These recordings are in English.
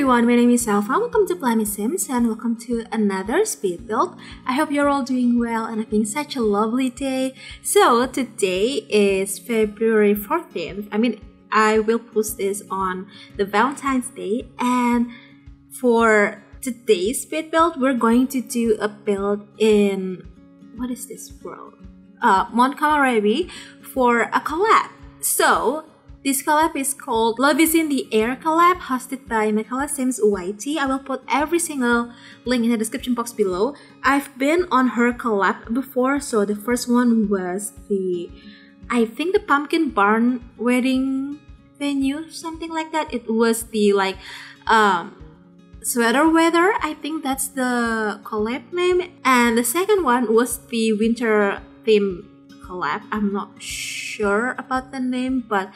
everyone, my name is Alpha. Welcome to plummysims and welcome to another speed build. I hope you're all doing well and having such a lovely day. So today is February 14th. I will post this on the Valentine's Day, and for today's speed build, we're going to do a build in, what is this world? Komorebi for a collab. So this collab is called Love is in the Air collab, hosted by Magnolia Promenade. I will put every single link in the description box below. I've been on her collab before, so the first one was I think the pumpkin barn wedding venue, something like that. It was the sweater weather, I think that's the collab name. And the second one was the winter theme collab. I'm not sure about the name, but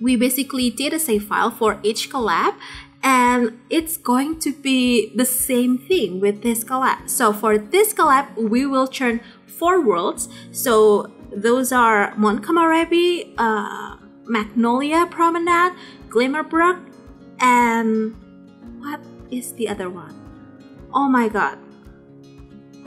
we basically did a save file for each collab, and it's going to be the same thing with this collab. So for this collab, we will turn 4 worlds. So those are Komorebi, Magnolia Promenade, Glimmerbrook, and what is the other one? Oh my god.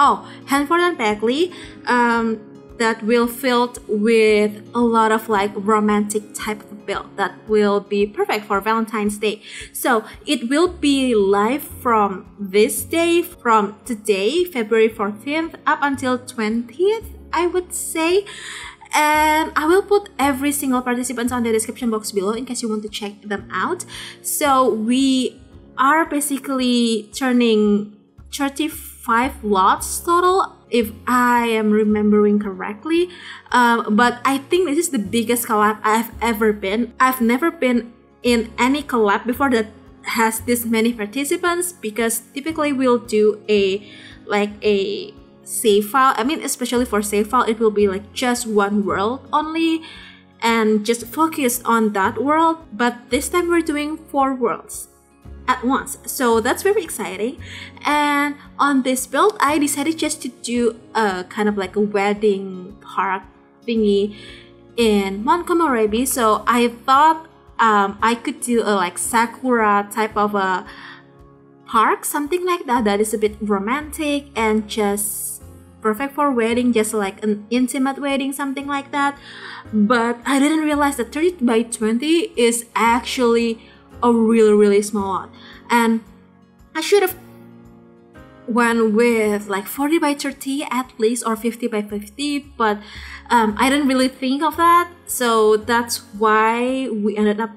Oh, Henford and Bagley, that will filled with a lot of romantic type of build that will be perfect for Valentine's Day. So it will be live from this day, from today, February 14th, up until 20th, I would say. And I will put every single participant on the description box below in case you want to check them out. So we are basically turning 35 lots total, if I am remembering correctly. But I think this is the biggest collab I've ever been. I've never been in any collab before that has this many participants, because typically we'll do a save file. Especially for save file, it will be just one world only and just focus on that world. But this time we're doing 4 worlds at once, so that's very exciting. And on this build, I decided just to do a kind of a wedding park thingy in Komorebi. So I thought I could do a Sakura type of a park, something like that, that is a bit romantic and just perfect for wedding, just an intimate wedding, something like that. But I didn't realize that 30 by 20 is actually a really small lot, and I should have went with 40 by 30 at least, or 50 by 50, but I didn't really think of that, so that's why we ended up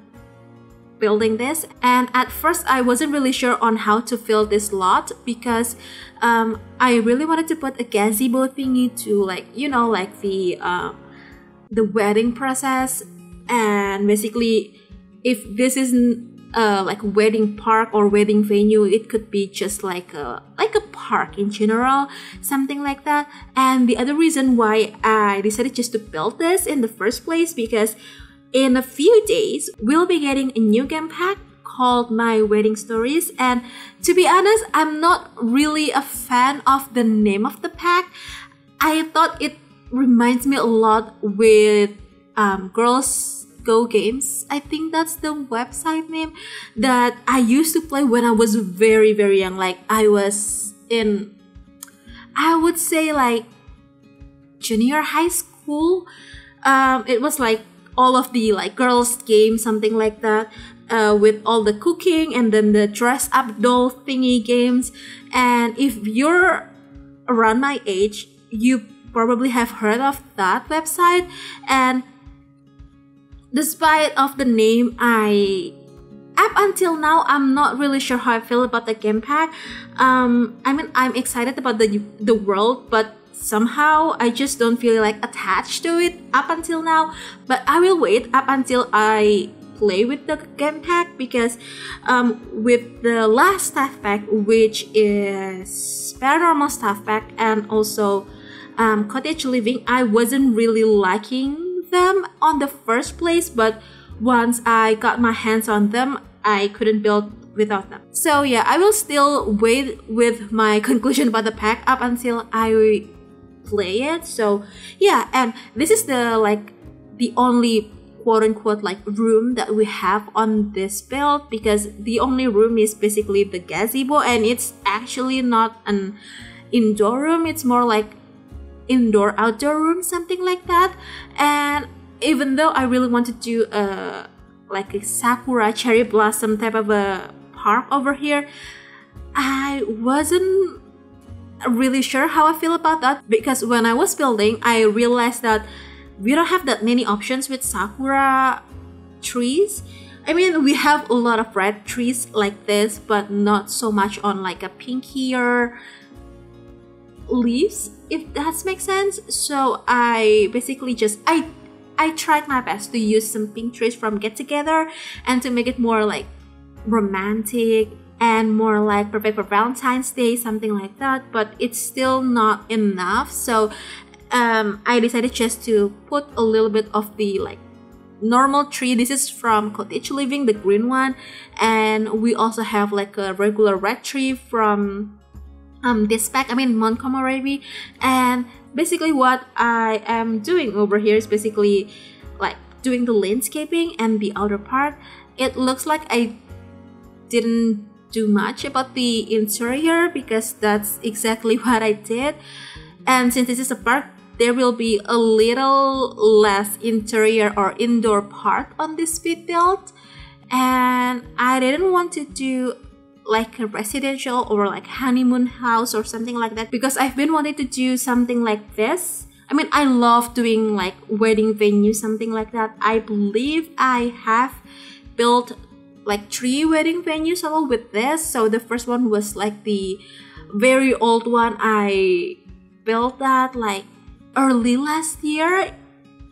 building this. And at first I wasn't really sure on how to fill this lot, because I really wanted to put a gazebo thingy to the wedding process. And basically, if this isn't wedding park or wedding venue, it could be just like a park in general, something like that. And the other reason why I decided just to build this in the first place, because in a few days we'll be getting a new game pack called My Wedding Stories, and to be honest, I'm not really a fan of the name of the pack. I thought it reminds me a lot with Girls Go Games, I think that's the website name, that I used to play when I was very young. I was in, I would say junior high school. It was all of the girls games, something like that, with all the cooking and then the dress up doll thingy games. And if you're around my age, you probably have heard of that website. And despite of the name, up until now, I'm not really sure how I feel about the game pack. I'm excited about the world, but somehow I just don't feel attached to it up until now. But I will wait up until I play with the game pack, because with the last staff pack, which is paranormal staff pack and also cottage living, I wasn't really liking them on the first place, but once I got my hands on them, I couldn't build without them. So yeah, I will still wait with my conclusion about the pack up until I play it. So yeah, and this is the only quote-unquote like room that we have on this build, because the only room is basically the gazebo, and it's actually not an indoor room, it's more like indoor outdoor room, something like that. And even though I really want to do like a sakura cherry blossom type of a park over here, I wasn't really sure how I feel about that, because when I was building I realized that we don't have that many options with sakura trees. I mean, we have a lot of red trees like this, but not so much on like a pinkier leaves, if that makes sense. So I basically just I tried my best to use some pink trees from Get Together and to make it more like romantic and more like perfect for Valentine's Day, something like that, but it's still not enough. So I decided just to put a little bit of the like normal tree. This is from Cottage Living, the green one, and we also have like a regular red tree from this pack, I mean Komorebi. And basically what I am doing over here is basically like doing the landscaping and the outer part. It looks like I didn't do much about the interior, because that's exactly what I did. And since this is a park, there will be a little less interior or indoor part on this speed build, and I didn't want to do like a residential or like honeymoon house or something like that, because I've been wanting to do something like this. I mean, I love doing like wedding venue, something like that. I believe I have built like 3 wedding venues along with this. So the first one was like the very old one. I built that like early last year,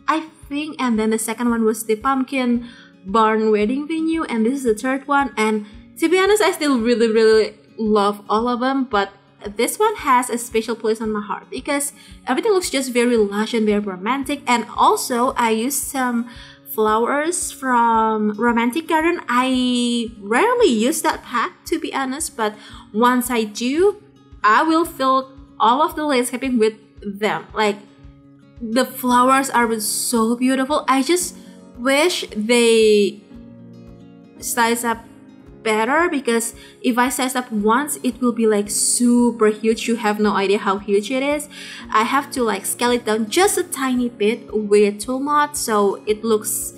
I think, and then the second one was the pumpkin barn wedding venue, and this is the third one. And to be honest, I still really love all of them, but this one has a special place on my heart because everything looks just very lush and very romantic. And also I used some flowers from Romantic Garden. I rarely use that pack, to be honest, but once I do, I will fill all of the landscaping with them. Like, the flowers are so beautiful. I just wish they size up better, because if I size up once, it will be like super huge. You have no idea how huge it is. I have to like scale it down just a tiny bit with tool mod, so it looks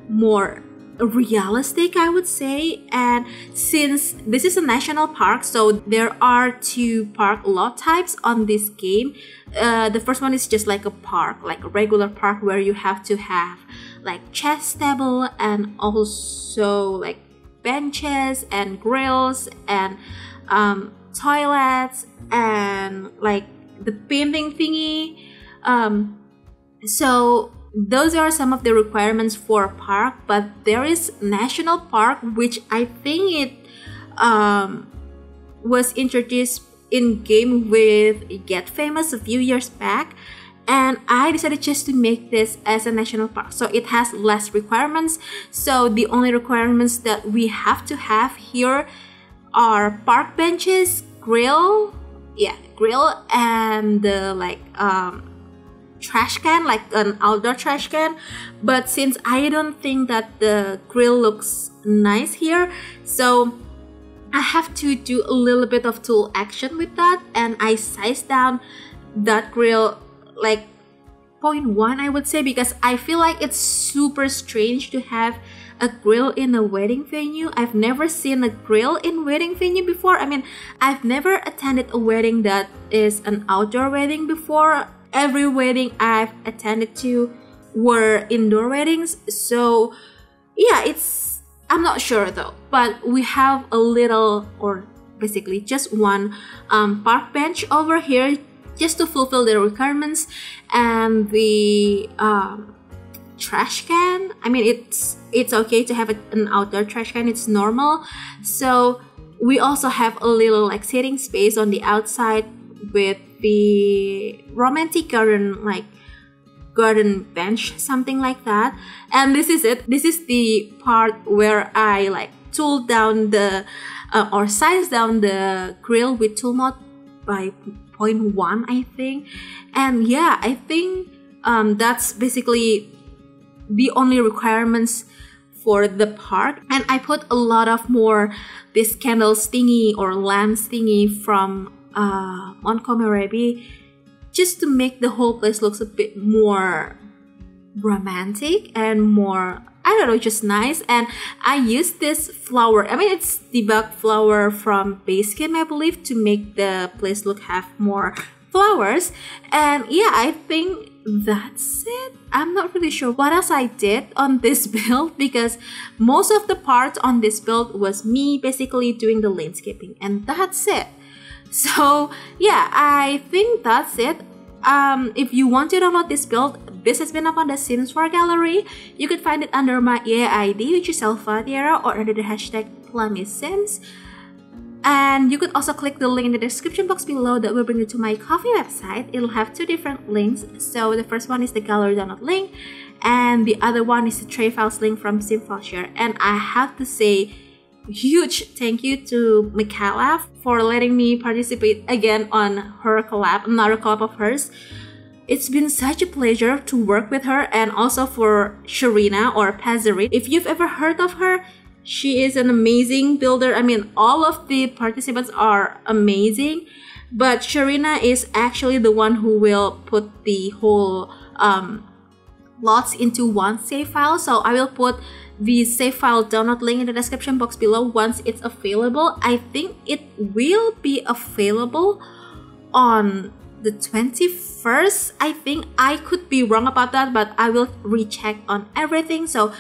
more realistic, I would say. And since this is a national park, so there are 2 park lot types on this game. The first one is just like a park, like a regular park, where you have to have like chess table and also like benches and grills and toilets and like the painting thingy. So those are some of the requirements for a park. But there is national park, which I think it was introduced in game with Get Famous a few years back, and I decided just to make this as a national park, so it has less requirements. So the only requirements that we have to have here are park benches, grill, and the like trash can, like an outdoor trash can. But since I don't think that the grill looks nice here, so I have to do a little bit of tool action with that, and I sized down that grill like 0.1, I would say, because I feel like it's super strange to have a grill in a wedding venue. I've never seen a grill in wedding venue before. I mean, I've never attended a wedding that is an outdoor wedding before. Every wedding I've attended to were indoor weddings. So yeah, I'm not sure though, but we have a little, or basically just one park bench over here just to fulfill the requirements. And the trash can, I mean, it's okay to have an outdoor trash can, it's normal. So we also have a little like sitting space on the outside with the Romantic Garden like garden bench, something like that. And this is it. This is the part where I like tooled down the or sized down the grill with tool mod by 0.1, I think. And yeah, I think that's basically the only requirements for the park. And I put a lot of more this candles thingy or lamps thingy from on Komorebi, just to make the whole place looks a bit more romantic and more, I don't know, just nice. And I used this flower, I mean it's debug flower from Basecamp, I believe, to make the place look have more flowers. And yeah, I think that's it. I'm not really sure what else I did on this build, because most of the parts on this build was me basically doing the landscaping, and that's it. So yeah, I think that's it. If you want to download this build, this has been up on the Sims 4 gallery. You can find it under my EA ID, which is elfathiera, or under the hashtag plummysims. And you could also click the link in the description box below that will bring you to my Ko-fi website. It'll have two different links. So the first one is the gallery download link, and the other one is the tray files link from SimFileshare. And I have to say huge thank you to Collab for letting me participate again on her collab, another collab of hers. It's been such a pleasure to work with her, and also for Sharina or Pazari. If you've ever heard of her, she is an amazing builder. I mean, all of the participants are amazing, but Sharina is actually the one who will put the whole lots into one save file. So I will put the save file download link in the description box below once it's available. I think it will be available on the 21st. I think I could be wrong about that, but I will recheck on everything. So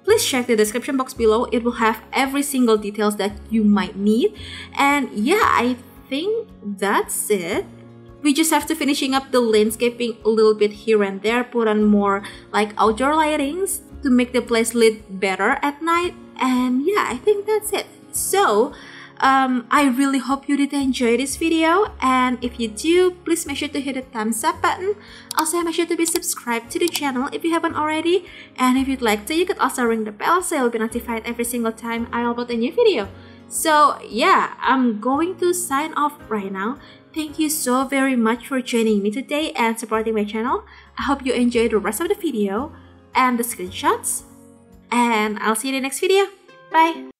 please check the description box below. It will have every single details that you might need. And yeah, I think that's it. We just have to finishing up the landscaping a little bit here and there, put on more like outdoor lightings to make the place lit better at night. And yeah, I think that's it. So I really hope you did enjoy this video, and if you do, please make sure to hit the thumbs up button. Also make sure to be subscribed to the channel if you haven't already, and if you'd like to, you could also ring the bell so you'll be notified every single time I upload a new video. So yeah, I'm going to sign off right now. Thank you so very much for joining me today and supporting my channel. I hope you enjoyed the rest of the video and the screenshots, and I'll see you in the next video. Bye!